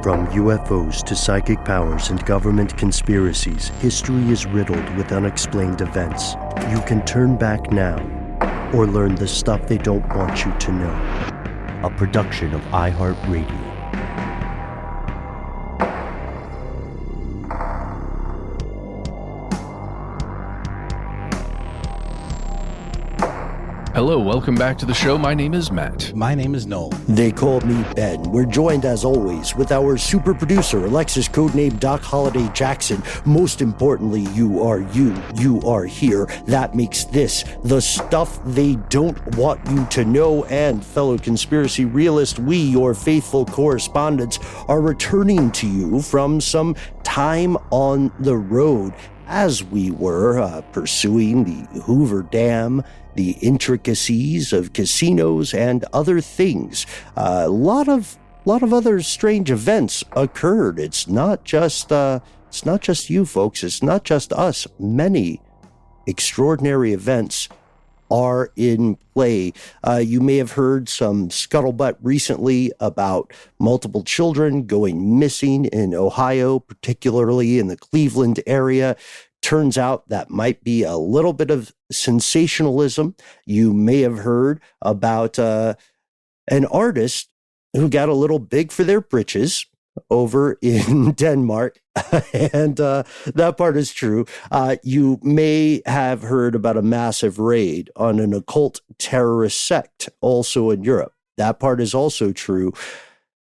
From UFOs to psychic powers and government conspiracies, history is riddled with unexplained events. You can turn back now or learn the stuff they don't want you to know. A production of iHeartRadio. Hello, welcome back to the show. My name is Matt. My name is Noel. They call me Ben. We're joined, as always, with our super producer, Alexis, codename Doc Holliday Jackson. Most importantly, you are you. You are here. That makes this the stuff they don't want you to know. And fellow conspiracy realist, we, your faithful correspondents, are returning to you from some time on the road as we were pursuing the Hoover Dam, the intricacies of casinos and other things. A lot of other strange events occurred. It's not just you folks. It's not just us. Many extraordinary events are in play. You may have heard some scuttlebutt recently about multiple children going missing in Ohio, particularly in the Cleveland area. Turns out that might be a little bit of sensationalism. You may have heard about an artist who got a little big for their britches over in Denmark, and that part is true. You may have heard about a massive raid on an occult terrorist sect, also in Europe. That part is also true.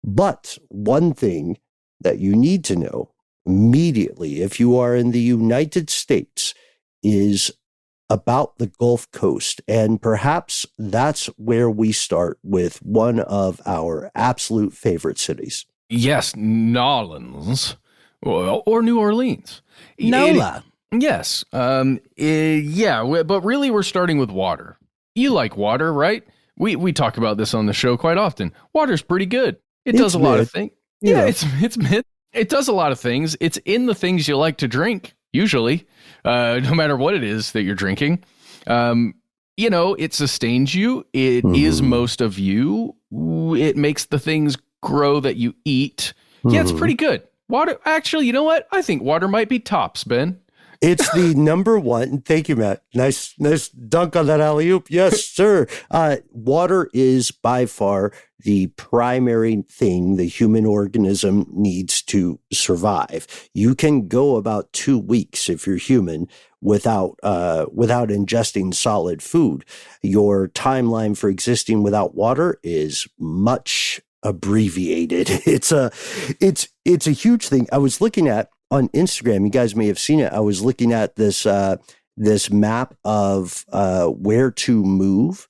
But one thing that you need to know immediately, if you are in the United States, is about the Gulf Coast. And perhaps that's where we start with one of our absolute favorite cities. Yes, Nolans, or New Orleans. NOLA. Yes. Yeah, but really we're starting with water. You like water, right? We talk about this on the show quite often. Water's pretty good. It does a lot of things. Yeah, it's mid. It does a lot of things. It's in the things you like to drink, usually, no matter what it is that you're drinking. It sustains you. It is most of you. It makes the things grow that you eat. Yeah, it's pretty good. Water, actually, you know what? I think water might be tops, Ben. It's the number one. Thank you, Matt. Nice dunk on that alley-oop. Yes, sir. Water is by far the primary thing the human organism needs to survive. You can go about 2 weeks if you're human without ingesting solid food. Your timeline for existing without water is much abbreviated. It's a huge thing. I was looking at on Instagram, you guys may have seen it. I was looking at this map of where to move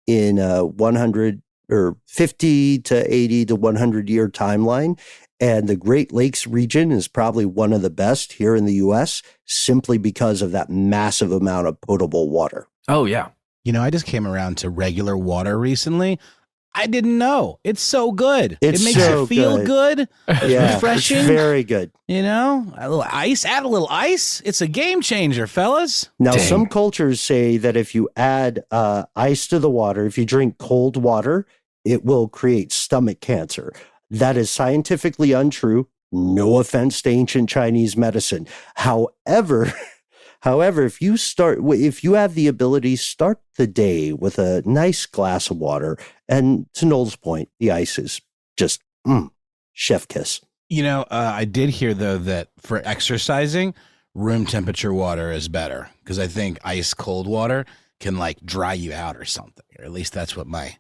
in 100 or 50 to 80 to 100 year timeline. And the Great Lakes region is probably one of the best here in the U.S. simply because of that massive amount of potable water. Oh, yeah. I just came around to regular water recently. I didn't know. It's so good. It makes you feel good. Yeah, refreshing. It's very good. A little ice. Add a little ice. It's a game changer, fellas. Now, some cultures say that if you add ice to the water, if you drink cold water, it will create stomach cancer. That is scientifically untrue. No offense to ancient Chinese medicine. However, if you have the ability, start the day with a nice glass of water. And to Noel's point, the ice is just chef kiss. I did hear, though, that for exercising, room temperature water is better because I think ice cold water can dry you out or something. Or at least that's what my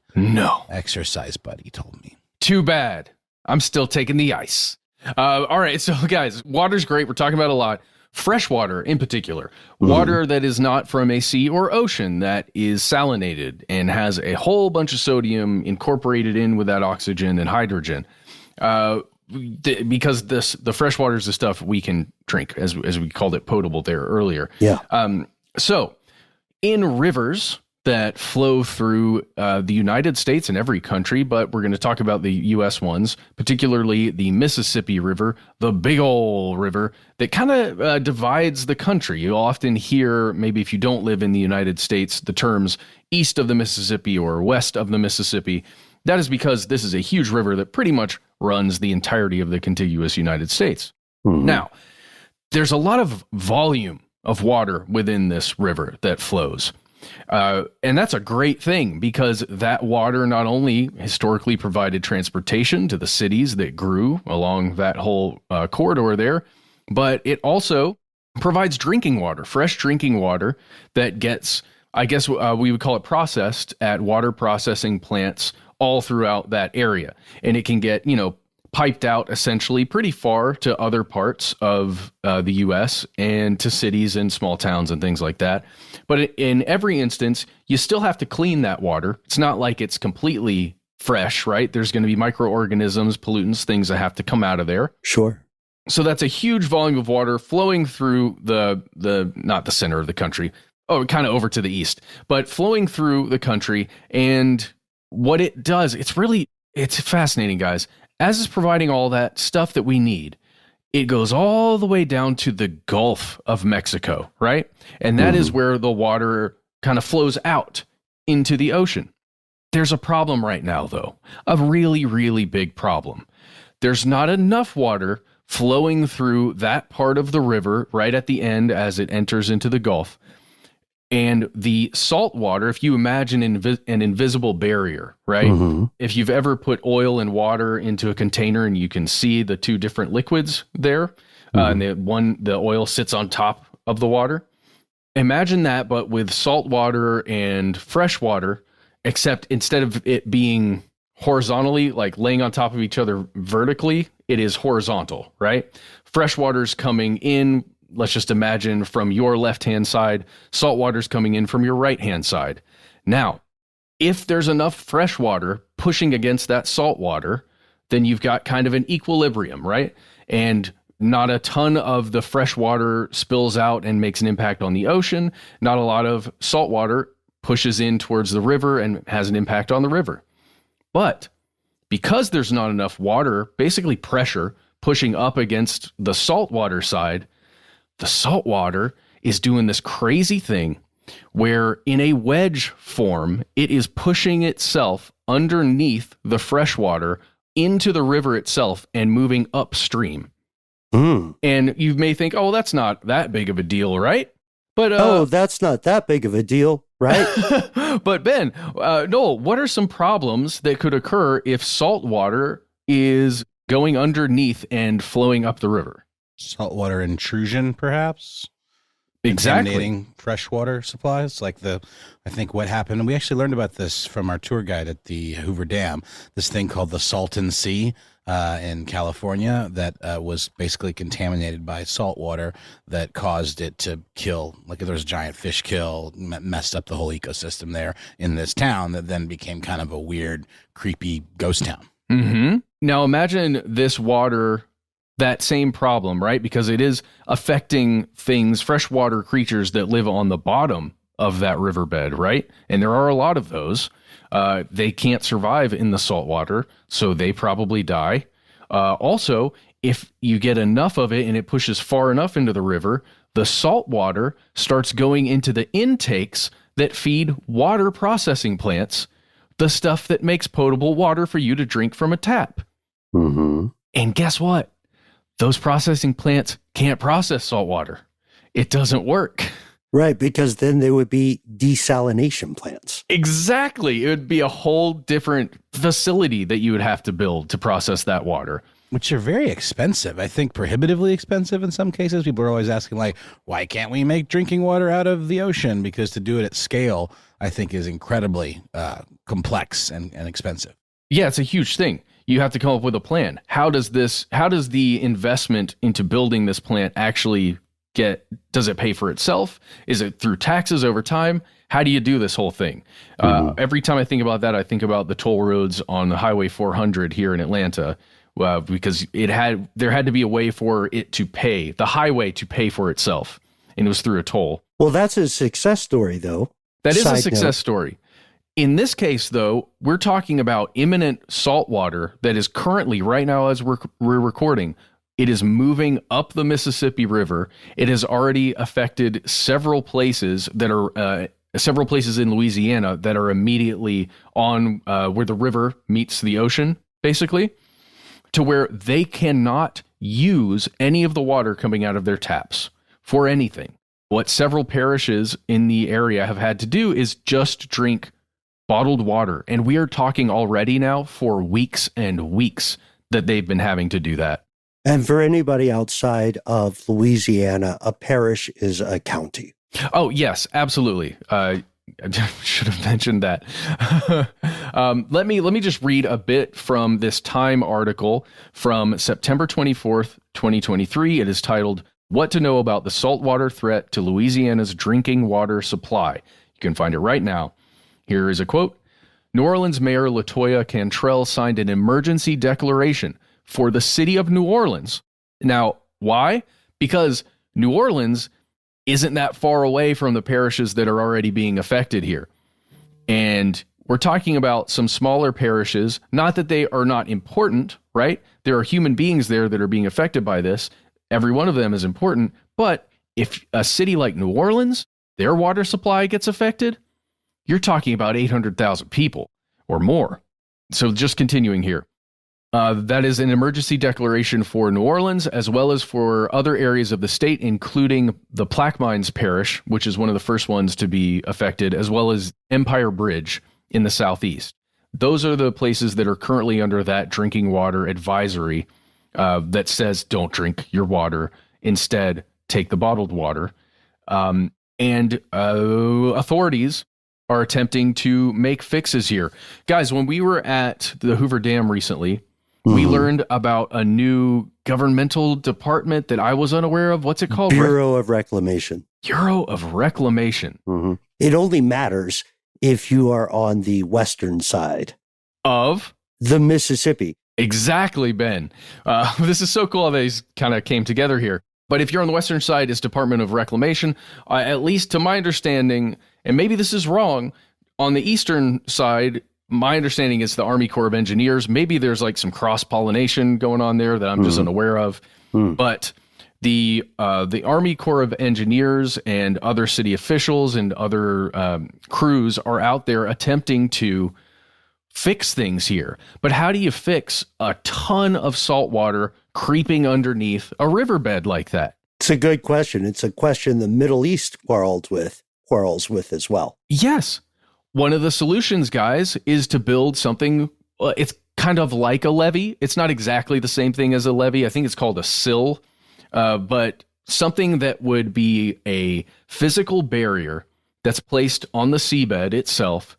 exercise buddy told me. Too bad. I'm still taking the ice. All right. So, guys, water's great. We're talking about a lot. Fresh water in particular, water that is not from a sea or ocean, that is salinated and has a whole bunch of sodium incorporated in with that oxygen and hydrogen. Because the fresh water is the stuff we can drink, as we called it potable there earlier. Yeah. So in rivers that flow through the United States and every country, but we're going to talk about the U.S. ones, particularly the Mississippi River, the big ol' river that kind of divides the country. You'll often hear, maybe if you don't live in the United States, the terms east of the Mississippi or west of the Mississippi. That is because this is a huge river that pretty much runs the entirety of the contiguous United States. Mhm. Now, there's a lot of volume of water within this river that flows. And that's a great thing because that water not only historically provided transportation to the cities that grew along that whole corridor there, but it also provides drinking water, fresh drinking water that gets, I guess we would call it processed at water processing plants all throughout that area. And it can get, piped out essentially pretty far to other parts of the U.S. and to cities and small towns and things like that. But in every instance, you still have to clean that water. It's not like it's completely fresh, right? There's going to be microorganisms, pollutants, things that have to come out of there. Sure. So that's a huge volume of water flowing through the not the center of the country, kind of over to the east, but flowing through the country. And what it does, it's fascinating, guys. As it's providing all that stuff that we need, it goes all the way down to the Gulf of Mexico, right? And that is where the water kind of flows out into the ocean. There's a problem right now, though, a really, really big problem. There's not enough water flowing through that part of the river right at the end as it enters into the Gulf. And the salt water, if you imagine an invisible barrier, right? Mm-hmm. If you've ever put oil and water into a container and you can see the two different liquids there, and the oil sits on top of the water. Imagine that, but with salt water and fresh water, except instead of it being horizontally, like laying on top of each other vertically, it is horizontal, right? Fresh water's coming in. Let's just imagine from your left-hand side, salt water's coming in from your right-hand side. Now, if there's enough fresh water pushing against that salt water, then you've got kind of an equilibrium, right? And not a ton of the fresh water spills out and makes an impact on the ocean. Not a lot of salt water pushes in towards the river and has an impact on the river. But because there's not enough water, basically pressure pushing up against the saltwater side, the salt water is doing this crazy thing where in a wedge form, it is pushing itself underneath the fresh water into the river itself and moving upstream. And you may think, oh, that's not that big of a deal, right? But that's not that big of a deal, right? But Ben, Noel, what are some problems that could occur if salt water is going underneath and flowing up the river? Saltwater intrusion, perhaps? Exactly. Contaminating freshwater supplies. I think what happened, and we actually learned about this from our tour guide at the Hoover Dam, this thing called the Salton Sea in California that was basically contaminated by salt water that caused it to kill. Like there was a giant fish kill, messed up the whole ecosystem there in this town that then became kind of a weird, creepy ghost town. Mm-hmm. Now imagine this water, that same problem, right? Because it is affecting things, freshwater creatures that live on the bottom of that riverbed, right? And there are a lot of those. They can't survive in the salt water, so they probably die. Also, if you get enough of it and it pushes far enough into the river, the salt water starts going into the intakes that feed water processing plants, the stuff that makes potable water for you to drink from a tap. Mm-hmm. And guess what? Those processing plants can't process salt water. It doesn't work. Right, because then they would be desalination plants. Exactly. It would be a whole different facility that you would have to build to process that water. Which are very expensive. I think prohibitively expensive in some cases. People are always asking, why can't we make drinking water out of the ocean? Because to do it at scale, I think, is incredibly complex and expensive. Yeah, it's a huge thing. You have to come up with a plan. How does the investment into building this plant actually does it pay for itself? Is it through taxes over time? How do you do this whole thing? Every time I think about that, I think about the toll roads on the Highway 400 here in Atlanta, because there had to be a way for it to pay, the highway to pay for itself, and it was through a toll. Well, that's a success story, though. That is a success story. In this case, though, we're talking about imminent salt water that is currently, right now as we're recording, it is moving up the Mississippi River. It has already affected several places that are several places in Louisiana that are immediately on where the river meets the ocean, basically. to where they cannot use any of the water coming out of their taps for anything. What several parishes in the area have had to do is just drink bottled water. And we are talking already now for weeks and weeks that they've been having to do that. And for anybody outside of Louisiana, a parish is a county. Oh, yes, absolutely. I should have mentioned that. Let me just read a bit from this Time article from September 24th, 2023. It is titled, "What to Know About the Saltwater Threat to Louisiana's Drinking Water Supply." You can find it right now. Here is a quote. New Orleans Mayor LaToya Cantrell signed an emergency declaration for the city of New Orleans. Now, why? Because New Orleans isn't that far away from the parishes that are already being affected here. And we're talking about some smaller parishes, not that they are not important, right? There are human beings there that are being affected by this. Every one of them is important. But if a city like New Orleans, their water supply gets affected, you're talking about 800,000 people or more. So just continuing here. That is an emergency declaration for New Orleans, as well as for other areas of the state, including the Plaquemines Parish, which is one of the first ones to be affected, as well as Empire Bridge in the southeast. Those are the places that are currently under that drinking water advisory that says don't drink your water. Instead, take the bottled water. And authorities are attempting to make fixes here. Guys, when we were at the Hoover Dam recently, we learned about a new governmental department that I was unaware of. What's it called? Bureau of Reclamation. Bureau of Reclamation. It only matters if you are on the western side of the Mississippi. Exactly, Ben. This is so cool how these kind of came together here. But if you're on the western side, it's Department of Reclamation. At least to my understanding, and maybe this is wrong, on the eastern side, my understanding is the Army Corps of Engineers. Maybe there's like some cross-pollination going on there that I'm just unaware of. But the Army Corps of Engineers and other city officials and other crews are out there attempting to fix things here. But how do you fix a ton of salt water creeping underneath a riverbed like that? It's a good question. It's a question the Middle East quarrels with as well. Yes. One of the solutions, guys, is to build something. It's kind of like a levee. It's not exactly the same thing as a levee. I think it's called a sill, but something that would be a physical barrier that's placed on the seabed itself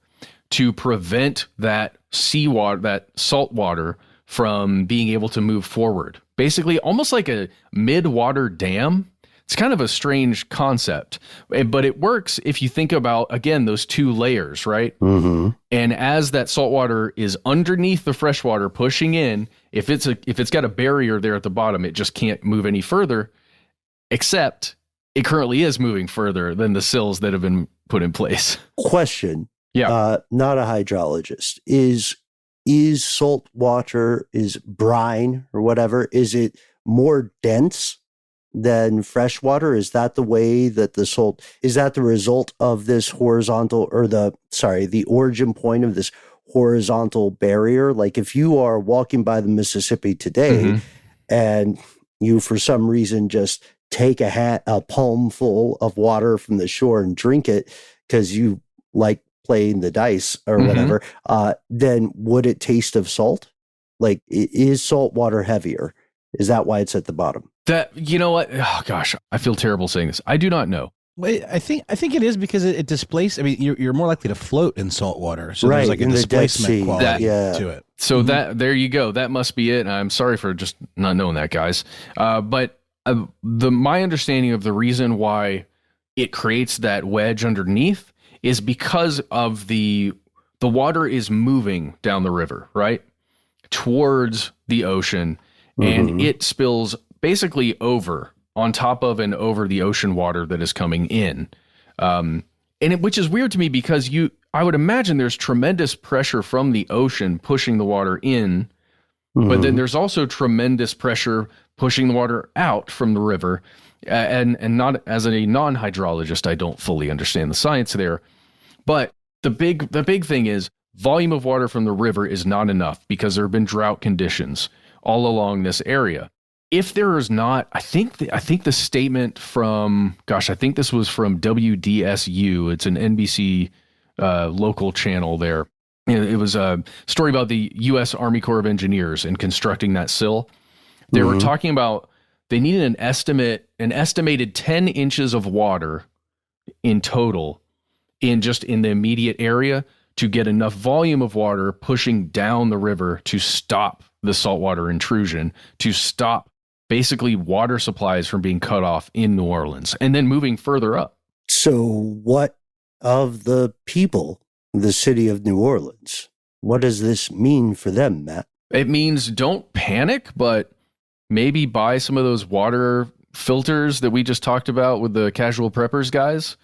to prevent that seawater, that salt water, from being able to move forward. Basically, almost like a mid-water dam. It's kind of a strange concept, but it works if you think about, again, those two layers, right? And as that salt water is underneath the fresh water pushing in, if it's got a barrier there at the bottom, it just can't move any further, except it currently is moving further than the sills that have been put in place. Question. Yeah. Not a hydrologist. Is salt water, is brine or whatever, is it more dense than fresh water? Is that the way that is that the result of this horizontal, or the origin point of this horizontal barrier? Like if you are walking by the Mississippi today and you for some reason just take a palm full of water from the shore and drink it because you like playing the dice or whatever, then would it taste of salt? Like, is salt water heavier? Is that why it's at the bottom? That, you know what? Oh gosh, I feel terrible saying this. I do not know. Wait, I think it is because it displaces. I mean, you're more likely to float in salt water, so there's like a displacement quality to it. So that, there you go. That must be it. I'm sorry for just not knowing that, guys. But my understanding of the reason why it creates that wedge underneath is because of the water is moving down the river, right, towards the ocean, and it spills basically over on top of and over the ocean water that is coming in. Which is weird to me because I would imagine there's tremendous pressure from the ocean pushing the water in, but then there's also tremendous pressure pushing the water out from the river. And not as a non-hydrologist, I don't fully understand the science there. But the big thing is volume of water from the river is not enough because there have been drought conditions. all along this area. If there is not, I think the statement from, I think this was from WDSU. It's an NBC local channel there. It was a story about the U.S. Army Corps of Engineers and constructing that sill. They were talking about they needed an estimated 10 inches of water in total in the immediate area to get enough volume of water pushing down the river to stop the saltwater intrusion, to stop basically water supplies from being cut off in New Orleans and then moving further up. So what of the people, the city of New Orleans? What does this mean for them, Matt? It means don't panic, but maybe buy some of those water filters that we just talked about with the casual preppers guys.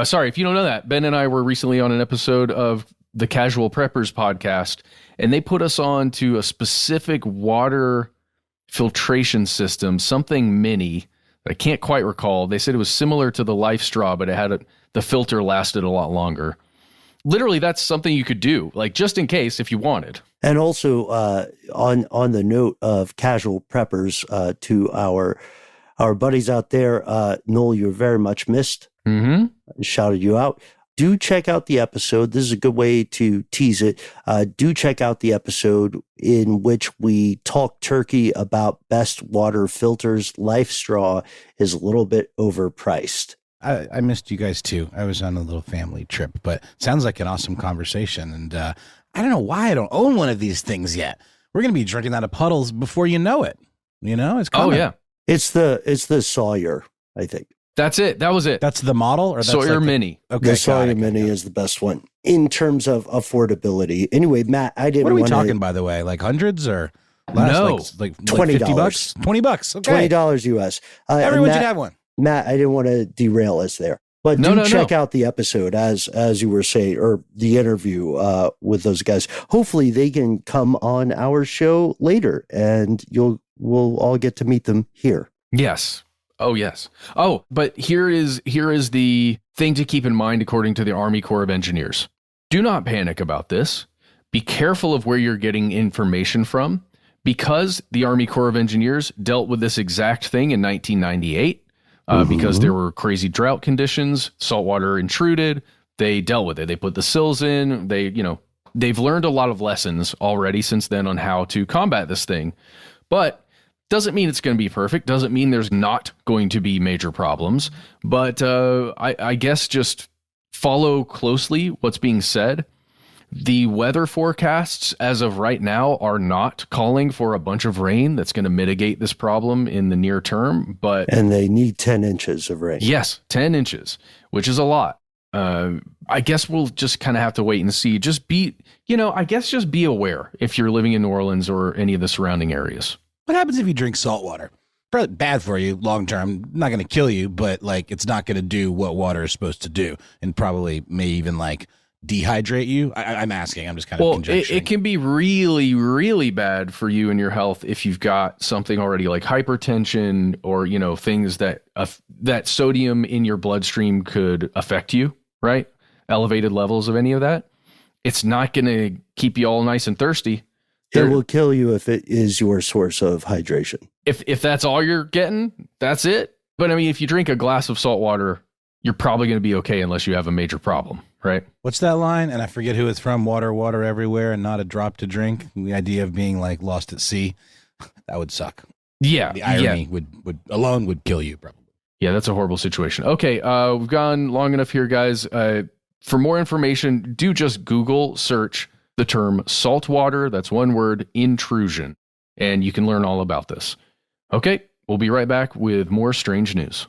Sorry, if you don't know that, Ben and I were recently on an episode of the Casual Preppers podcast, and they put us on to a specific water filtration system, something mini that I can't quite recall. They said it was similar to the Life Straw, but it had the filter lasted a lot longer. Literally, that's something you could do, like just in case if you wanted. And also on the note of casual preppers, to our buddies out there, Noel, you're very much missed. Shouted you out. Do check out the episode. This is a good way to tease it. Do check out the episode in which we talk turkey about best water filters. Life Straw is a little bit overpriced. I missed you guys too. I was on a little family trip, but sounds like an awesome conversation. And I don't know why I don't own one of these things yet. We're going to be drinking out of puddles before you know it. You know, it's coming. Oh yeah, it's the Sawyer, I think. That's it. That was it. That's the model, or that's Sawyer like Mini. Okay, the Sawyer Mini is the best one in terms of affordability. Anyway, Matt, I didn't. What are we talking, by the way? Like hundreds or less? No, like $20. $20. Okay. $20 US. Everyone should have one. Matt, I didn't want to derail us there, but check out the episode as you were saying, or the interview with those guys. Hopefully, they can come on our show later, and we'll all get to meet them here. Yes. Oh, yes. Oh, but here is the thing to keep in mind, according to the Army Corps of Engineers. Do not panic about this. Be careful of where you're getting information from, because the Army Corps of Engineers dealt with this exact thing in 1998, because there were crazy drought conditions, saltwater intruded. They dealt with it. They put the sills in. They've learned a lot of lessons already since then on how to combat this thing. But doesn't mean it's going to be perfect. Doesn't mean there's not going to be major problems. But I guess just follow closely what's being said. The weather forecasts as of right now are not calling for a bunch of rain that's going to mitigate this problem in the near term. And they need 10 inches of rain. Yes, 10 inches, which is a lot. I guess we'll just kind of have to wait and see. Just be aware if you're living in New Orleans or any of the surrounding areas. What happens if you drink salt water? Probably bad for you long term. Not going to kill you, but like it's not going to do what water is supposed to do, and probably may even like dehydrate you. I'm asking. I'm just kind of conjecturing. It can be really, really bad for you and your health if you've got something already like hypertension or things that sodium in your bloodstream could affect you. Right? Elevated levels of any of that. It's not going to keep you all nice and thirsty. It will kill you if it is your source of hydration. If that's all you're getting, that's it. But I mean, if you drink a glass of salt water, you're probably going to be okay unless you have a major problem, right? What's that line? And I forget who it's from. Water, water everywhere, and not a drop to drink. The idea of being like lost at sea, that would suck. Yeah, the irony would kill you probably. Yeah, that's a horrible situation. Okay, we've gone long enough here, guys. For more information, do just Google search the term saltwater, that's one word, intrusion, and you can learn all about this. Okay, we'll be right back with more strange news.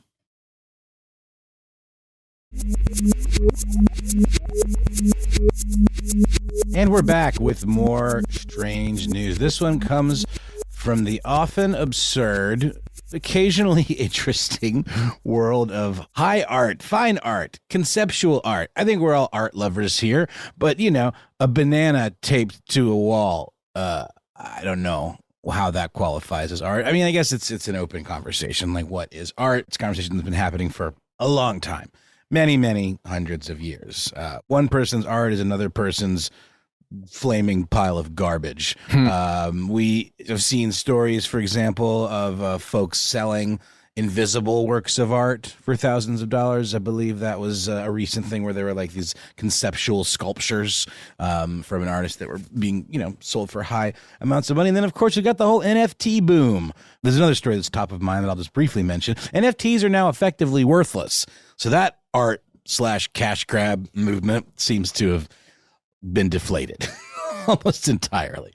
And we're back with more strange news. This one comes from the often absurd, occasionally interesting world of high art, fine art, conceptual art. I think we're all art lovers here, but a banana taped to a wall. I don't know how that qualifies as art. I mean, I guess it's an open conversation. Like, what is art? It's a conversation that's been happening for a long time, many, many hundreds of years. One person's art is another person's flaming pile of garbage. We have seen stories, for example, of folks selling invisible works of art for thousands of dollars. I believe that was a recent thing where there were like these conceptual sculptures from an artist that were being, sold for high amounts of money. And then, of course, you got the whole NFT boom. There's another story that's top of mind that I'll just briefly mention. NFTs are now effectively worthless. So that art/cash grab movement seems to have been deflated almost entirely.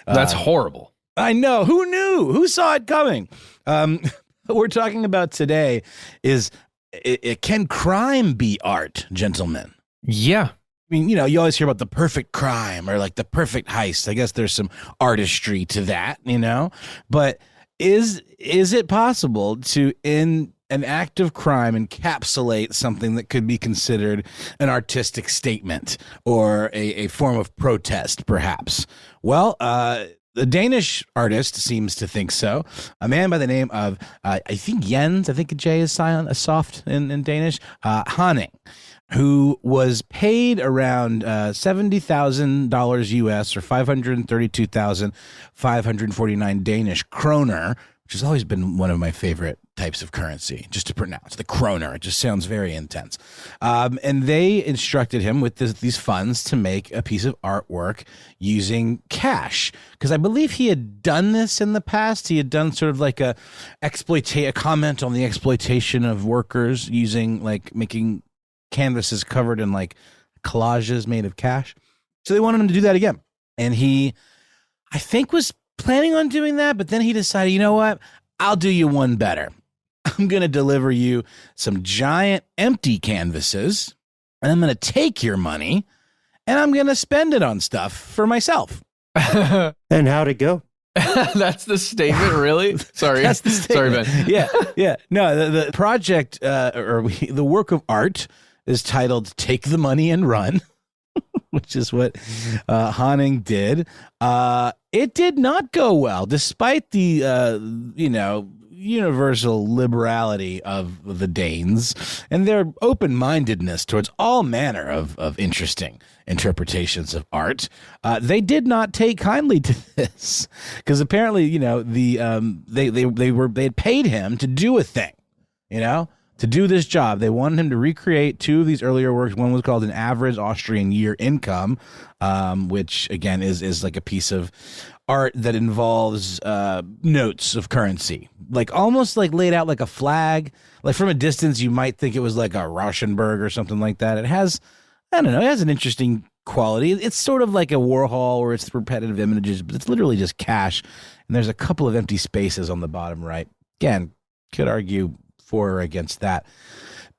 That's horrible. I know. Who knew? Who saw it coming? What we're talking about today is, can crime be art, gentlemen? Yeah. I mean, you always hear about the perfect crime or like the perfect heist. I guess there's some artistry to that, but is it possible to, in an act of crime, encapsulate something that could be considered an artistic statement or a form of protest, perhaps? Well, the Danish artist seems to think so. A man by the name of, I think Jens, I think a J is silent, a soft in Danish, Haaning, who was paid around $70,000 US or 532,549 Danish kroner, which has always been one of my favorite types of currency, just to pronounce the kroner. It just sounds very intense. And they instructed him with these funds to make a piece of artwork using cash. Because I believe he had done this in the past. He had done sort of like a comment on the exploitation of workers using, like, making canvases covered in like collages made of cash. So they wanted him to do that again. And he, I think, was planning on doing that, but then he decided, you know what? I'll do you one better. I'm going to deliver you some giant empty canvases, and I'm going to take your money, and I'm going to spend it on stuff for myself. And how'd it go? That's the statement, really? Sorry. That's the statement. Sorry, Ben. Yeah. No, the project, the work of art is titled Take the Money and Run, which is what Haaning did. It did not go well, despite the, universal liberality of the Danes and their open-mindedness towards all manner of interesting interpretations of art. They did not take kindly to this because apparently, they had paid him to do a thing, to do this job. They wanted him to recreate two of these earlier works. One was called An Average Austrian Year Income, which again is like a piece of art that involves notes of currency, like almost like laid out like a flag. Like from a distance, you might think it was like a Rauschenberg or something like that. It has, it has an interesting quality. It's sort of like a Warhol where it's repetitive images, but it's literally just cash. And there's a couple of empty spaces on the bottom right. Again, could argue for or against that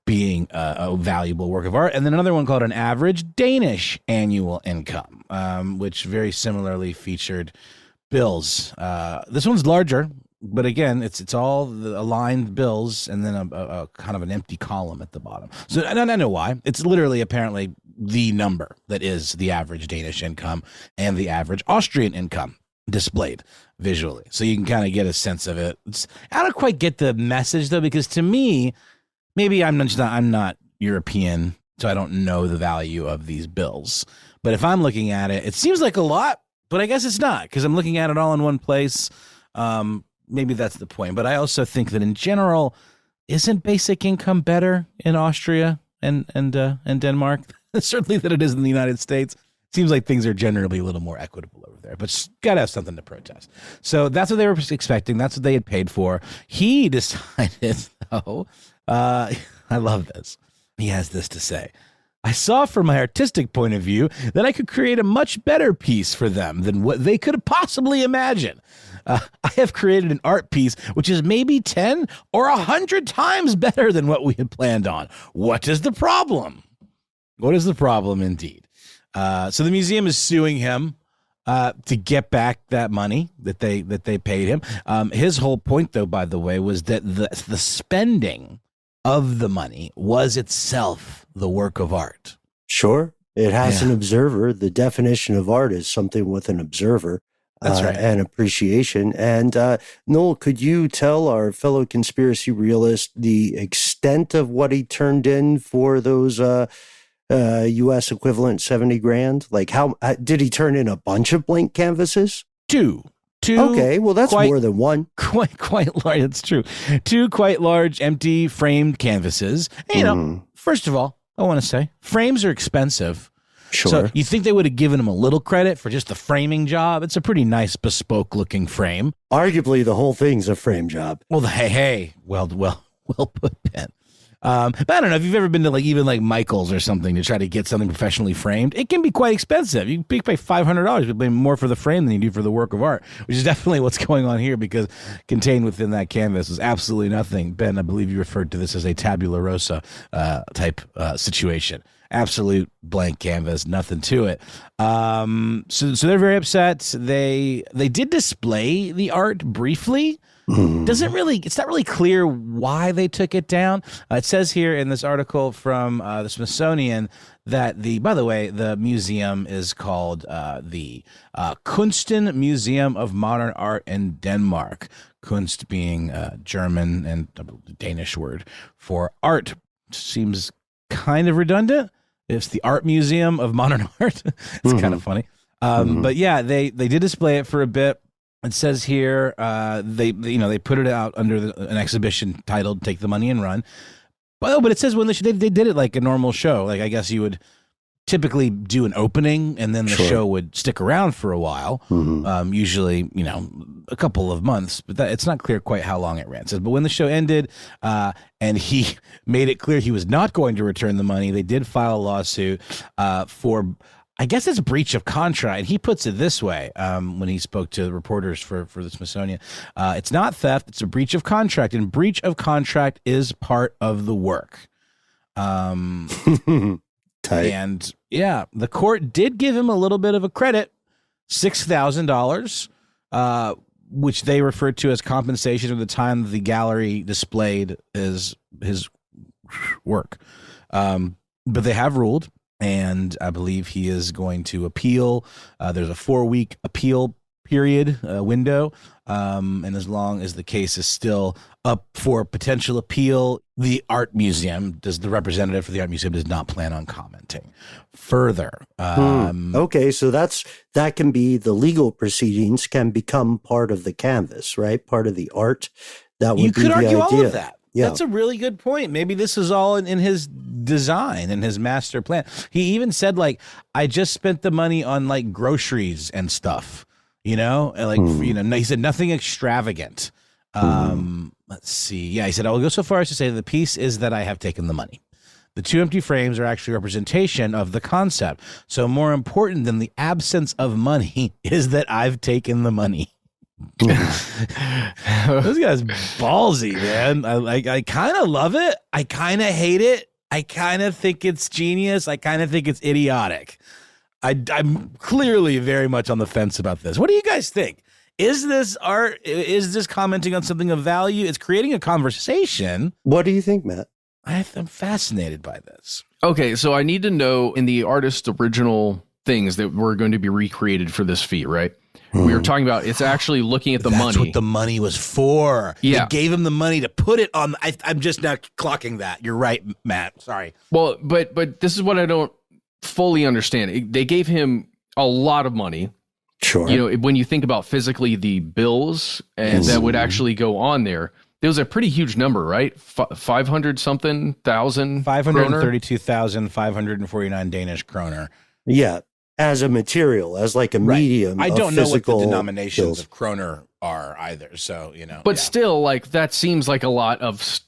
being a valuable work of art. And then another one called An Average Danish Annual Income, which very similarly featured bills. This one's larger, but again, it's all the aligned bills and then a kind of an empty column at the bottom. So I don't know why. It's literally apparently the number that is the average Danish income and the average Austrian income displayed visually. So you can kind of get a sense of it. I don't quite get the message though, because to me, maybe I'm not European, so I don't know the value of these bills. But if I'm looking at it, it seems like a lot, but I guess it's not because I'm looking at it all in one place. Maybe that's the point. But I also think that in general, isn't basic income better in Austria and Denmark? Certainly that it is in the United States. Seems like things are generally a little more equitable over there, but got to have something to protest. So that's what they were expecting. That's what they had paid for. He decided, though, I love this. He has this to say. I saw from my artistic point of view that I could create a much better piece for them than what they could possibly imagine. I have created an art piece which is maybe 10 or 100 times better than what we had planned on. What is the problem? What is the problem indeed? So the museum is suing him to get back that money that they paid him. His whole point, though, by the way, was that the spending of the money was itself the work of art. Sure. It has an observer. The definition of art is something with an observer. That's right. And appreciation. And Noel, could you tell our fellow conspiracy realist the extent of what he turned in for those U.S. equivalent 70 grand. Like how did he turn in a bunch of blank canvases? Two. Okay, well that's more than one. Quite large. That's true. Two quite large, empty, framed canvases. And, you know, first of all, I want to say frames are expensive. Sure. So you think they would have given him a little credit for just the framing job? It's a pretty nice, bespoke-looking frame. Arguably, the whole thing's a frame job. Well, hey, well put, Ben. But I don't know if you've ever been to even Michael's or something to try to get something professionally framed. It can be quite expensive. You pay $500, you pay more for the frame than you do for the work of art, which is definitely what's going on here, because contained within that canvas is absolutely nothing. Ben, I believe you referred to this as a tabula rasa type situation. Absolute blank canvas, nothing to it. So they're very upset. They did display the art briefly. It's not really clear why they took it down. It says here in this article from the Smithsonian that by the way, the museum is called the Kunsten Museum of Modern Art in Denmark. Kunst being German and Danish word for art. Seems kind of redundant. It's the Art Museum of Modern Art. It's kind of funny. But yeah, they did display it for a bit. It says here they put it out under an exhibition titled "Take the Money and Run." But it says when they did it like a normal show. Like I guess you would typically do an opening and then the show would stick around for a while. Usually, a couple of months, but it's not clear quite how long it ran. It says, but when the show ended and he made it clear he was not going to return the money, they did file a lawsuit for, I guess it's breach of contract. And he puts it this way when he spoke to reporters for the Smithsonian. It's not theft, it's a breach of contract, and breach of contract is part of the work. Tight. And yeah, the court did give him a little bit of a credit, $6,000, which they referred to as compensation for the time the gallery displayed his work. But they have ruled, and I believe he is going to appeal. There's a 4-week appeal period window. And as long as the case is still up for potential appeal, the the representative for the Art Museum does not plan on commenting further. Okay, so that can be, the legal proceedings can become part of the canvas, right? Part of the art. That would you be could the argue idea. all of that. Yeah. That's a really good point. Maybe this is all in his design and his master plan. He even said, I just spent the money on groceries and stuff. He said nothing extravagant. Let's see. Yeah, he said, I will go so far as to say that the piece is that I have taken the money. The two empty frames are actually a representation of the concept. So more important than the absence of money is that I've taken the money. This guy's ballsy, man. I kind of love it. I kind of hate it. I kind of think it's genius. I kind of think it's idiotic. I'm clearly very much on the fence about this. What do you guys think? Is this art? Is this commenting on something of value? It's creating a conversation. What do you think, Matt? I'm fascinated by this. Okay, so I need to know, in the artist's original things that were going to be recreated for this feat, right? We were talking about, it's actually looking at the money. That's what the money was for. Yeah. They gave him the money to put it on. I'm just now clocking that. You're right, Matt. Sorry. Well, but this is what I don't fully understand. They gave him a lot of money. Sure. When you think about physically the bills and that would actually go on there, it was a pretty huge number, right? 500 something thousand. 532,549 Danish kroner. Yeah. As a material, as a medium. I don't know what the denominations bills of kroner are either. So, But still, that seems like a lot of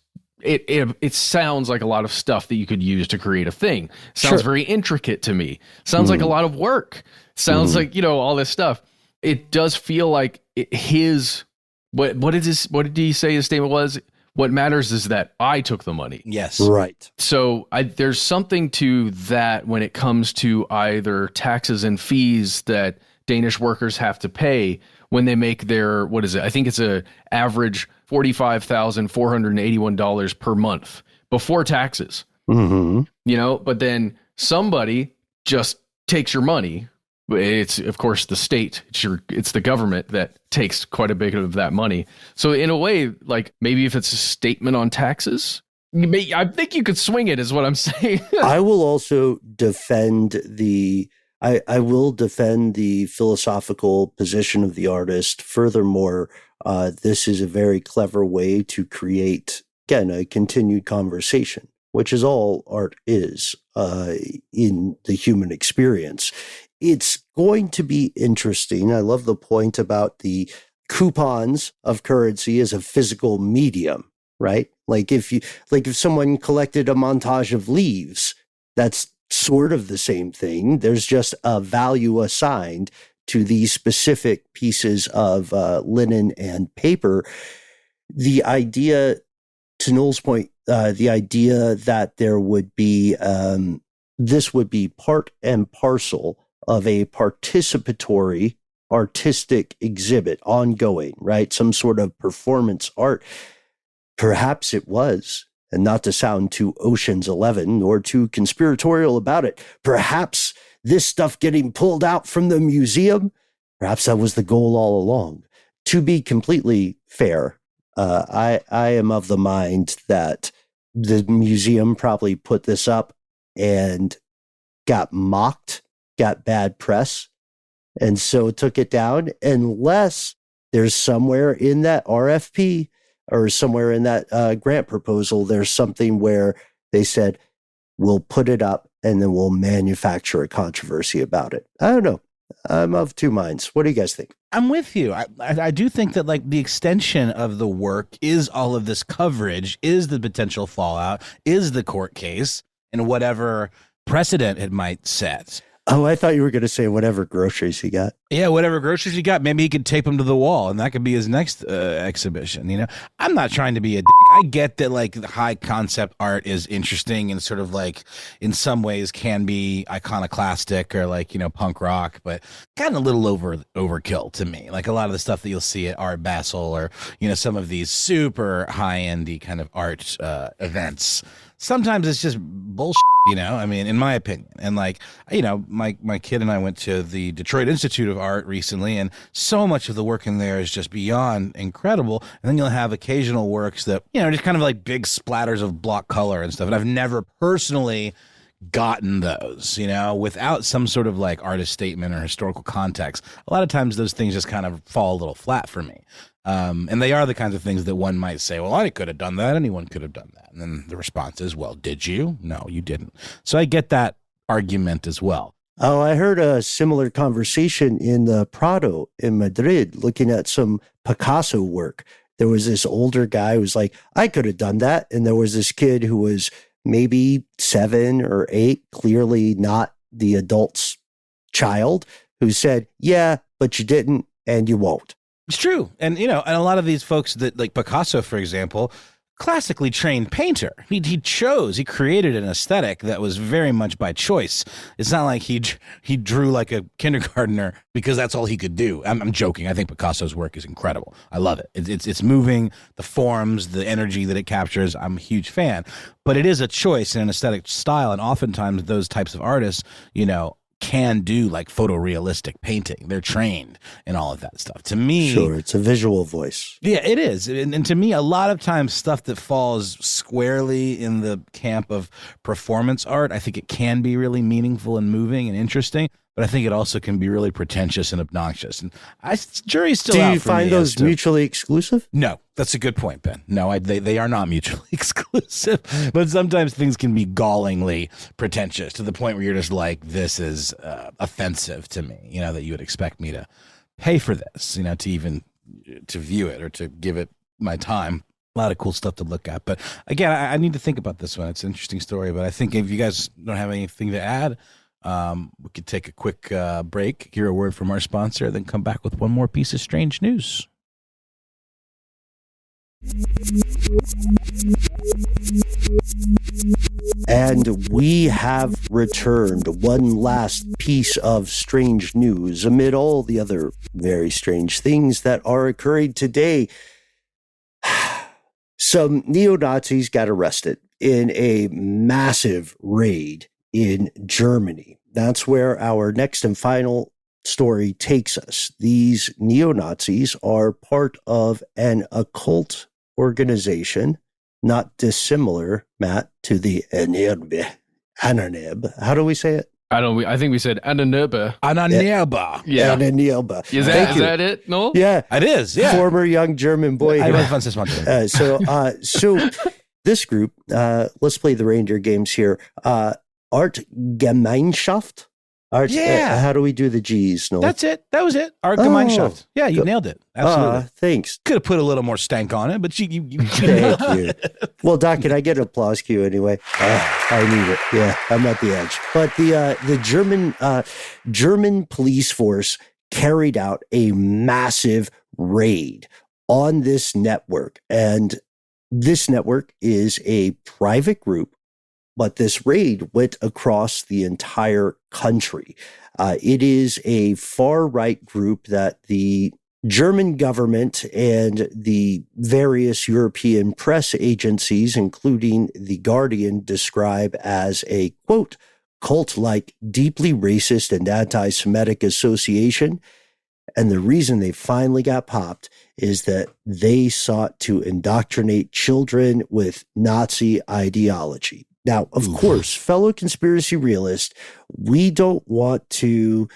it sounds like a lot of stuff that you could use to create a thing. Sounds very intricate to me. Sounds like a lot of work. Sounds like, all this stuff. It does feel like what did he say his statement was? What matters is that I took the money. Yes. Right. So there's something to that when it comes to either taxes and fees that Danish workers have to pay when they make their, what is it? I think it's a average $45,481 per month before taxes. But then somebody just takes your money. It's, of course, the state. It's the government that takes quite a bit of that money. So in a way, maybe if it's a statement on taxes, I think you could swing it, is what I'm saying. I will also defend I will defend the philosophical position of the artist. Furthermore, this is a very clever way to create, again, a continued conversation, which is all art is in the human experience. It's going to be interesting. I love the point about the coupons of currency as a physical medium, right? Like if someone collected a montage of leaves, that's sort of the same thing. There's just a value assigned to these specific pieces of linen and paper. The idea, to Noel's point, the idea that there would be, this would be part and parcel of a participatory artistic exhibit, ongoing, right? Some sort of performance art. Perhaps it was. And not to sound too Ocean's 11 or too conspiratorial about it, perhaps this stuff getting pulled out from the museum, perhaps that was the goal all along. To be completely fair, I am of the mind that the museum probably put this up and got mocked, got bad press, and so took it down, unless there's somewhere in that RFP or somewhere in that grant proposal, there's something where they said, we'll put it up and then we'll manufacture a controversy about it. I don't know. I'm of two minds. What do you guys think? I'm with you. I do think that like the extension of the work is all of this coverage, is the potential fallout, is the court case, and whatever precedent it might set. Oh, I thought you were going to say whatever groceries he got. Yeah, whatever groceries he got. Maybe he could tape them to the wall, and that could be his next exhibition. You know, I'm not trying to be a dick. I get that like the high concept art is interesting and sort of like in some ways can be iconoclastic or like, you know, punk rock, but kind of a little overkill to me. Like a lot of the stuff that you'll see at Art Basel or, you know, some of these super high-endy kind of art events. Sometimes it's just bullshit, you know, I mean, in my opinion. And like, you know, my kid and I went to the Detroit Institute of Art recently, and so much of the work in there is just beyond incredible. And then you'll have occasional works that, you know, just kind of like big splatters of block color and stuff. And I've never personally gotten those, you know, without some sort of like artist statement or historical context. A lot of times those things just kind of fall a little flat for me. And they are the kinds of things that one might say, well, I could have done that. Anyone could have done that. And then the response is, well, did you? No, you didn't. So I get that argument as well. Oh, I heard a similar conversation in the Prado in Madrid, looking at some Picasso work. There was this older guy who was like, I could have done that. And there was this kid who was maybe 7 or 8, clearly not the adult's child, who said, yeah, but you didn't and you won't. It's true. And, you know, and a lot of these folks that like Picasso, for example, classically trained painter. He created an aesthetic that was very much by choice. It's not like he drew like a kindergartner because that's all he could do. I'm joking. I think Picasso's work is incredible. I love it. It's moving, the forms, the energy that it captures. I'm a huge fan. But it is a choice in an aesthetic style. And oftentimes those types of artists, you know, can do like photorealistic painting. They're trained in all of that stuff. To me, sure, it's a visual voice. Yeah, it is. And to me, a lot of times stuff that falls squarely in the camp of performance art, I think it can be really meaningful and moving and interesting, but I think it also can be really pretentious and obnoxious. And jury's still out. Do you find those mutually exclusive? No, that's a good point, Ben. No, they are not mutually exclusive, but sometimes things can be gallingly pretentious to the point where you're just like, this is offensive to me, you know, that you would expect me to pay for this, you know, to view it or to give it my time. A lot of cool stuff to look at. But again, I need to think about this one. It's an interesting story, but I think if you guys don't have anything to add, we could take a quick break, hear a word from our sponsor, then come back with one more piece of strange news. And we have returned. One last piece of strange news amid all the other very strange things that are occurring today. Some neo-Nazis got arrested in a massive raid in Germany. That's where our next and final story takes us. These neo-Nazis are part of an occult organization not dissimilar, Matt, to the Ananib. How do we say it? I think we said Ananurba. Ananurba. Yeah. Ananurba. Is that it? No? Yeah. It is, yeah. Former young German boy. So this group, let's play the reindeer games here. Artgemeinschaft. How do we do the G's? No, that's it. That was it. Artgemeinschaft. Yeah, you nailed it. Absolutely. Thanks. Could have put a little more stank on it, but you Thank you. Well, Doc, can I get an applause cue anyway? I need it. Yeah, I'm at the edge. But the German police force carried out a massive raid on this network, and this network is a private group. But this raid went across the entire country. It is a far-right group that the German government and the various European press agencies, including The Guardian, describe as a, quote, cult-like, deeply racist and anti-Semitic association. And the reason they finally got popped is that they sought to indoctrinate children with Nazi ideology. Now, of course, fellow conspiracy realists, we don't want to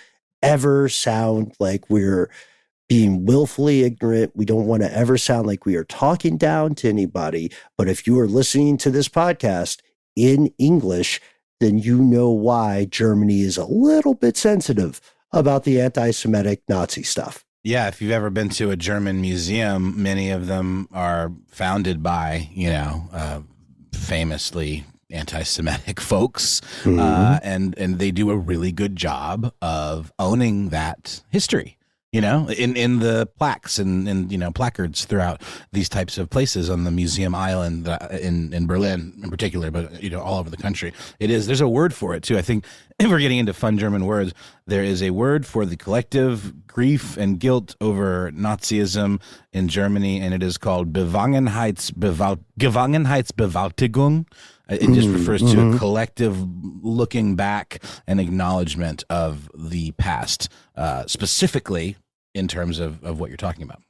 ever sound like we're being willfully ignorant. We don't want to ever sound like we are talking down to anybody. But if you are listening to this podcast in English, then you know why Germany is a little bit sensitive about the anti-Semitic Nazi stuff. Yeah, if you've ever been to a German museum, many of them are founded by, famously anti-Semitic folks, and they do a really good job of owning that history, in the plaques and placards throughout these types of places on the museum island in Berlin in particular, but all over the country. There's a word for it too. I think if we're getting into fun German words, there is a word for the collective grief and guilt over Nazism in Germany, and it is called Gefangenheitsbewältigung. It just refers to a collective looking back and acknowledgement of the past, specifically in terms of what you're talking about.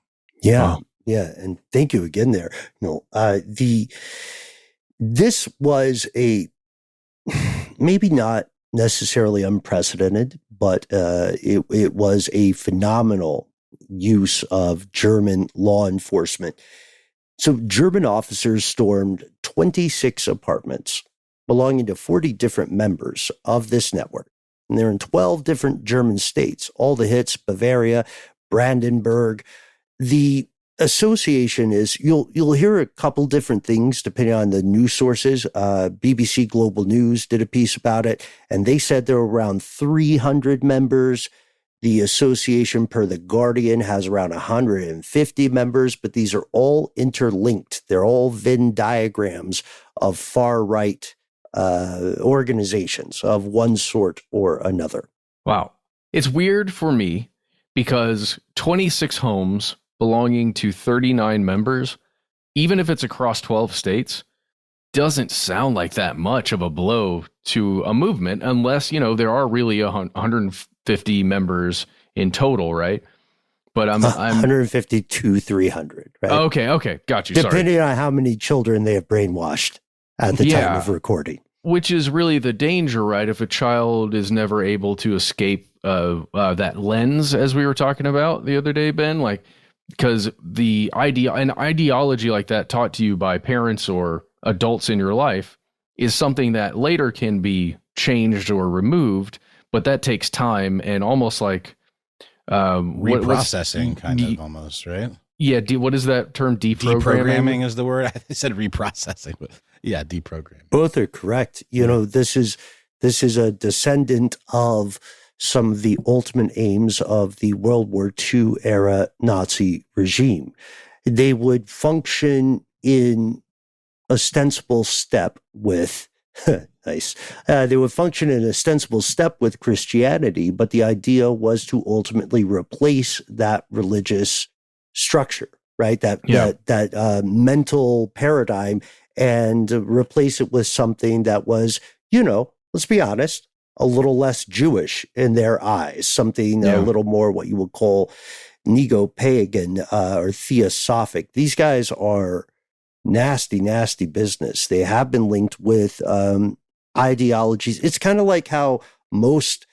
Yeah. Wow. Yeah. And thank you again there. This was maybe not necessarily unprecedented, but it was a phenomenal use of German law enforcement. So German officers stormed 26 apartments belonging to 40 different members of this network. And they're in 12 different German states, all the hits, Bavaria, Brandenburg. The association is, you'll hear a couple different things depending on the news sources. BBC Global News did a piece about it, and they said there were around 300 members. The association, per The Guardian, has around 150 members, but these are all interlinked. They're all Venn diagrams of far-right organizations of one sort or another. Wow. It's weird for me because 26 homes belonging to 39 members, even if it's across 12 states, doesn't sound like that much of a blow to a movement unless, there are really 150 members in total, right? But I'm 150 to 300, right? Okay, got you. Depending on how many children they have brainwashed at the time of recording. Which is really the danger, right? If a child is never able to escape that lens, as we were talking about the other day, Ben, because an ideology like that taught to you by parents or adults in your life is something that later can be changed or removed, but that takes time and almost like reprocessing, almost, right? Yeah. What is that term? Deprogramming is the word. I said reprocessing, but yeah, deprogramming. Both are correct. This is a descendant of some of the ultimate aims of the World War II era Nazi regime. They would function in ostensible step with nice. They would function in ostensible step with Christianity, but the idea was to ultimately replace that religious structure, right? That mental paradigm, and replace it with something that was, let's be honest, a little less Jewish in their eyes, something a little more what you would call neo-pagan or theosophic. These guys are nasty, nasty business. They have been linked with ideologies. It's kind of like how most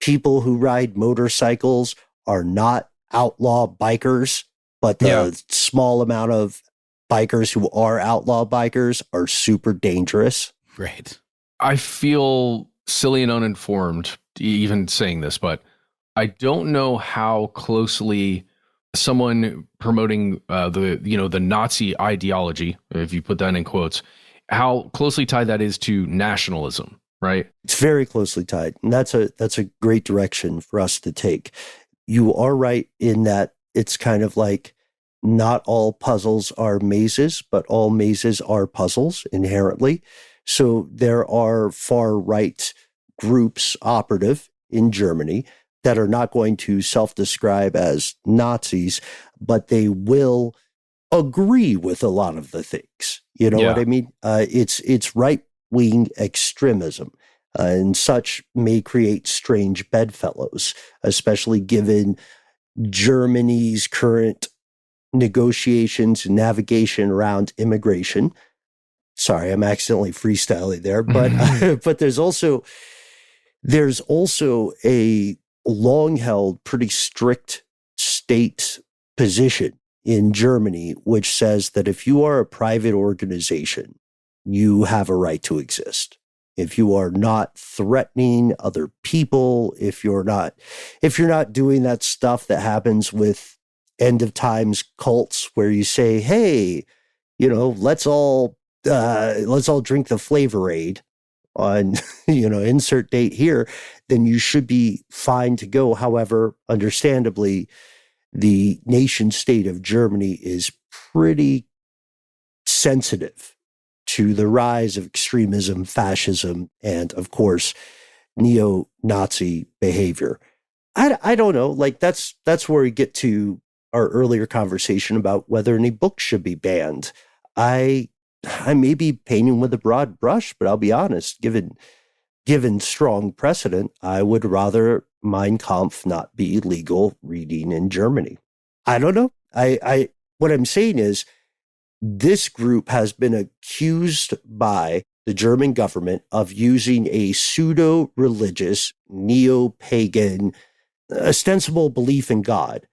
people who ride motorcycles are not outlaw bikers, but the small amount of bikers who are outlaw bikers are super dangerous. Right. I feel silly and uninformed even saying this, but I don't know how closely someone promoting the Nazi ideology, if you put that in quotes, how closely tied that is to nationalism, right? It's very closely tied. And that's a great direction for us to take. You are right in that it's kind of like not all puzzles are mazes, but all mazes are puzzles inherently. So there are far-right groups operative in Germany that are not going to self-describe as Nazis, but they will agree with a lot of the things. You know what I mean? It's right-wing extremism, and such may create strange bedfellows, especially given Germany's current negotiations and navigation around immigration. Sorry, I'm accidentally freestyling there, but but there's also a long-held, pretty strict state position in Germany, which says that if you are a private organization, you have a right to exist. If you are not threatening other people, if you're not doing that stuff that happens with end of times cults where you say, hey, let's all drink the Flavorade on, insert date here, then you should be fine to go. However, understandably, the nation state of Germany is pretty sensitive to the rise of extremism, fascism, and of course, neo-Nazi behavior. I don't know. Like that's where we get to our earlier conversation about whether any books should be banned. I may be painting with a broad brush, but I'll be honest, given strong precedent, I would rather Mein Kampf not be legal reading in Germany. I don't know. What I'm saying is this group has been accused by the German government of using a pseudo-religious, neo-pagan, ostensible belief in God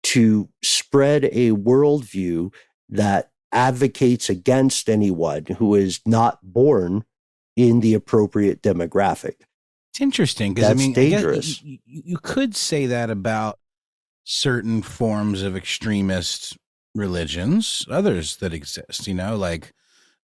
to spread a worldview that advocates against anyone who is not born in the appropriate demographic. It's interesting because that's dangerous. You could say that about certain forms of extremist religions, others that exist, like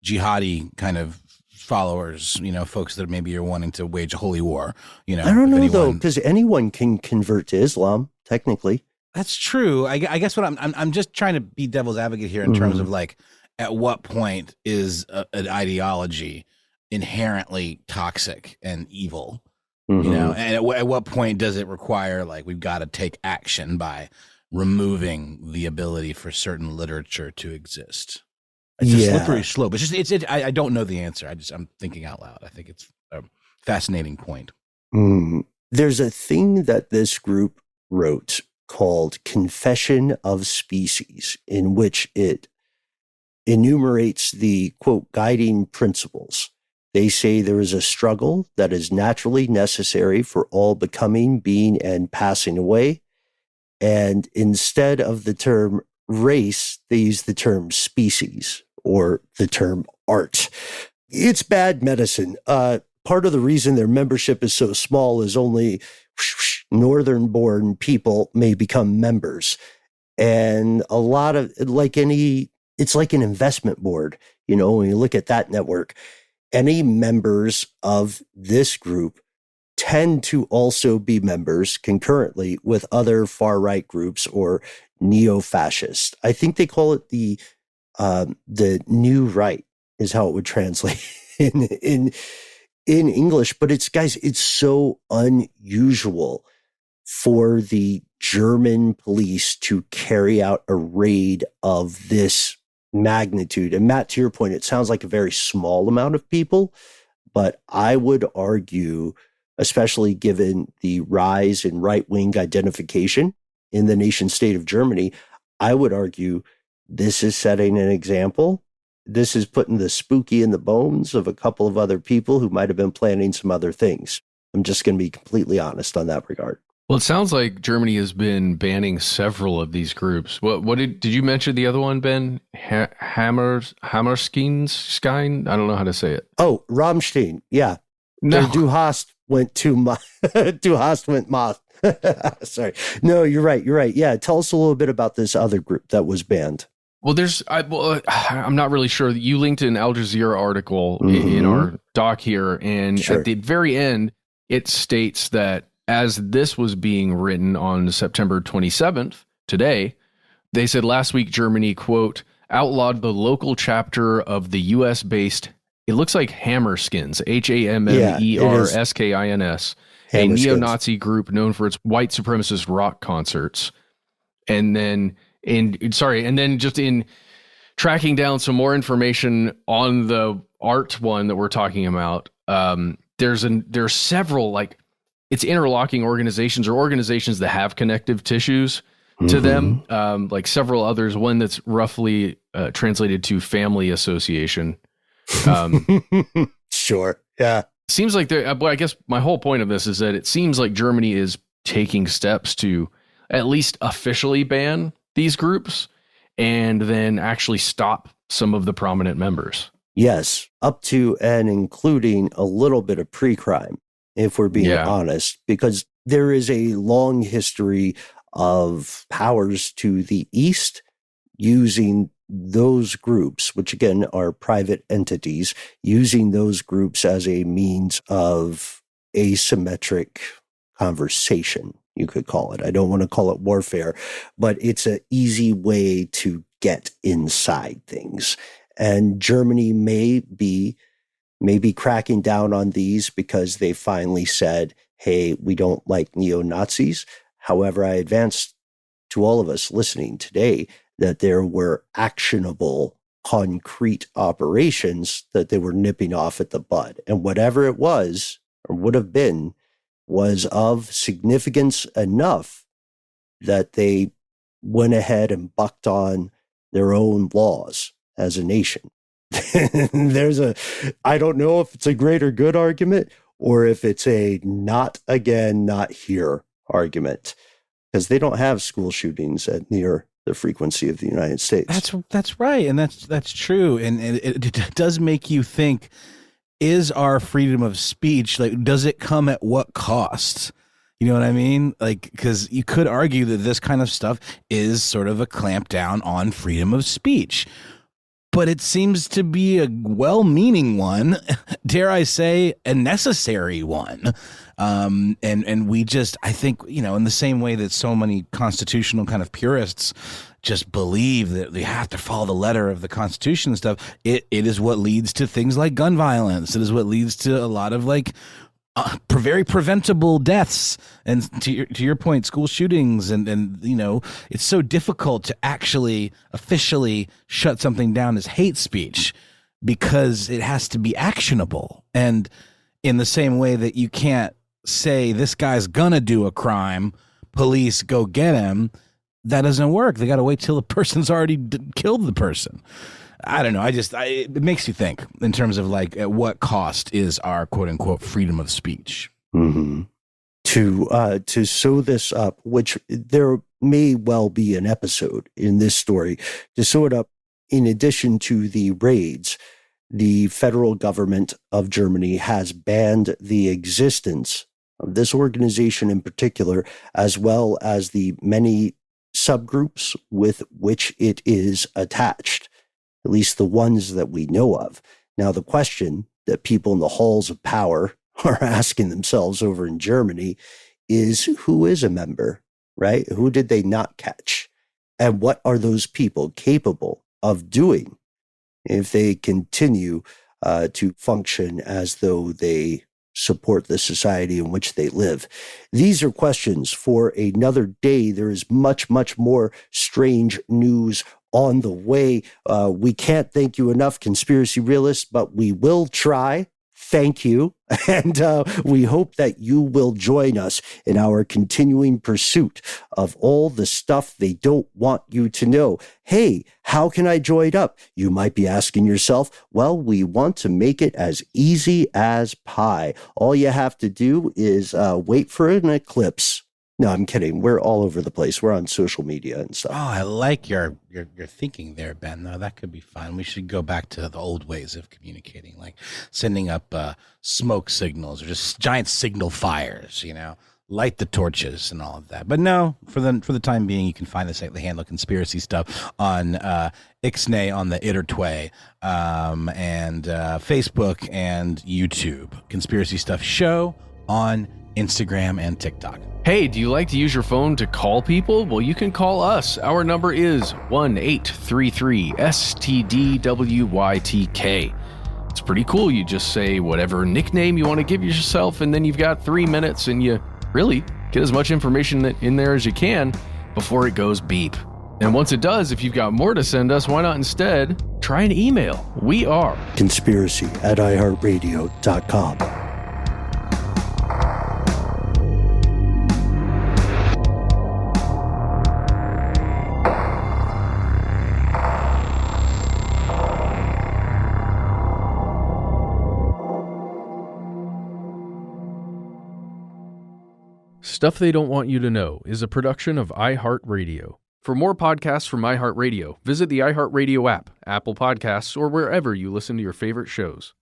jihadi kind of followers, folks that maybe are wanting to wage a holy war. I don't know though, because anyone can convert to Islam technically. That's true. I guess what I'm just trying to be devil's advocate here in terms of like, at what point is an ideology inherently toxic and evil? And at what point does it require, like, we've got to take action by removing the ability for certain literature to exist? It's a slippery slope. I don't know the answer. I'm thinking out loud. I think it's a fascinating point. There's a thing that this group wrote called Confession of Species, in which it enumerates the, quote, guiding principles. They say there is a struggle that is naturally necessary for all becoming, being, and passing away. And instead of the term race, they use the term species or the term art. It's bad medicine. Part of the reason their membership is so small is only northern-born people may become members. And a lot of, it's like an investment board, when you look at that network. Any members of this group tend to also be members concurrently with other far-right groups or neo-fascist. I think they call it the new right is how it would translate in English. But it's so unusual for the German police to carry out a raid of this magnitude. And Matt, to your point, it sounds like a very small amount of people, but I would argue, especially given the rise in right-wing identification in the nation state of Germany, I would argue this is setting an example this is putting the spooky in the bones of a couple of other people who might have been planning some other things. I'm just going to be completely honest on that regard. Well, it sounds like Germany has been banning several of these groups. What did you mention the other one, Ben? Hammerskine? I don't know how to say it. Oh, Rammstein. Yeah. No. Du hast went to Du hast went Moth. Sorry. No, you're right. Yeah. Tell us a little bit about this other group that was banned. Well, I'm not really sure. You linked an Al Jazeera article in our doc here. And at the very end, it states that as this was being written on September 27th, today, they said last week, Germany, quote, outlawed the local chapter of the U.S.-based, it looks like Hammerskins, Hammerskins, a neo-Nazi group known for its white supremacist rock concerts. And then just in tracking down some more information on the art one that we're talking about, there's several, like, it's interlocking organizations or organizations that have connective tissues to them, like several others. One that's roughly translated to family association. Sure. Yeah. Seems like I guess my whole point of this is that it seems like Germany is taking steps to at least officially ban these groups and then actually stop some of the prominent members. Yes, up to and including a little bit of pre-crime, if we're being honest, because there is a long history of powers to the east using those groups, which again are private entities, using those groups as a means of asymmetric conversation, you could call it. I don't want to call it warfare, but it's an easy way to get inside things. And Germany may be cracking down on these because they finally said, hey, we don't like neo-Nazis. However, I advanced to all of us listening today that there were actionable, concrete operations that they were nipping off at the bud. And whatever it was, or would have been, was of significance enough that they went ahead and bucked on their own laws as a nation. I don't know if it's a greater good argument or if it's a not again, not here argument, because they don't have school shootings at near the frequency of the United States. That's right. And that's true. And it does make you think, is our freedom of speech, like, does it come at what cost? You know what I mean? Like, because you could argue that this kind of stuff is sort of a clampdown on freedom of speech. But it seems to be a well-meaning one, dare I say, a necessary one. And we just, I think, in the same way that so many constitutional kind of purists just believe that they have to follow the letter of the Constitution and stuff, it is what leads to things like gun violence. It is what leads to a lot of very preventable deaths, and to your point, school shootings, and it's so difficult to actually officially shut something down as hate speech because it has to be actionable. And in the same way that you can't say this guy's gonna do a crime, police go get him, that doesn't work. They got to wait till the person's already killed the person. I don't know. It makes you think in terms of at what cost is our quote unquote freedom of speech. Mm-hmm. To sew this up, which there may well be an episode in this story to sew it up. In addition to the raids, the federal government of Germany has banned the existence of this organization in particular, as well as the many subgroups with which it is attached. At least the ones that we know of. Now, the question that people in the halls of power are asking themselves over in Germany is, who is a member, right? Who did they not catch? And what are those people capable of doing if they continue to function as though they support the society in which they live? These are questions for another day. There is much, much more strange news on the way. We can't thank you enough, conspiracy realists, but we will try. thank you. And we hope that you will join us in our continuing pursuit of all the stuff they don't want you to know. Hey, how can I join up? You might be asking yourself, well, we want to make it as easy as pie. All you have to do is wait for an eclipse. No, I'm kidding. We're all over the place. We're on social media and stuff. Oh, I like your thinking there, Ben. Though that could be fun. We should go back to the old ways of communicating, like sending up smoke signals or just giant signal fires. Light the torches and all of that. But no, for the time being, you can find us at the handle Conspiracy Stuff on Ixnay on the Ittertway, and Facebook and YouTube. Conspiracy Stuff Show on Instagram and TikTok. Hey, do you like to use your phone to call people? Well, you can call us. Our number is 1-833-STDWYTK. It's pretty cool. You just say whatever nickname you want to give yourself, and then you've got 3 minutes, and you really get as much information in there as you can before it goes beep. And once it does, if you've got more to send us, why not instead try an email? We are conspiracy@iHeartRadio.com. Stuff They Don't Want You to Know is a production of iHeartRadio. For more podcasts from iHeartRadio, visit the iHeartRadio app, Apple Podcasts, or wherever you listen to your favorite shows.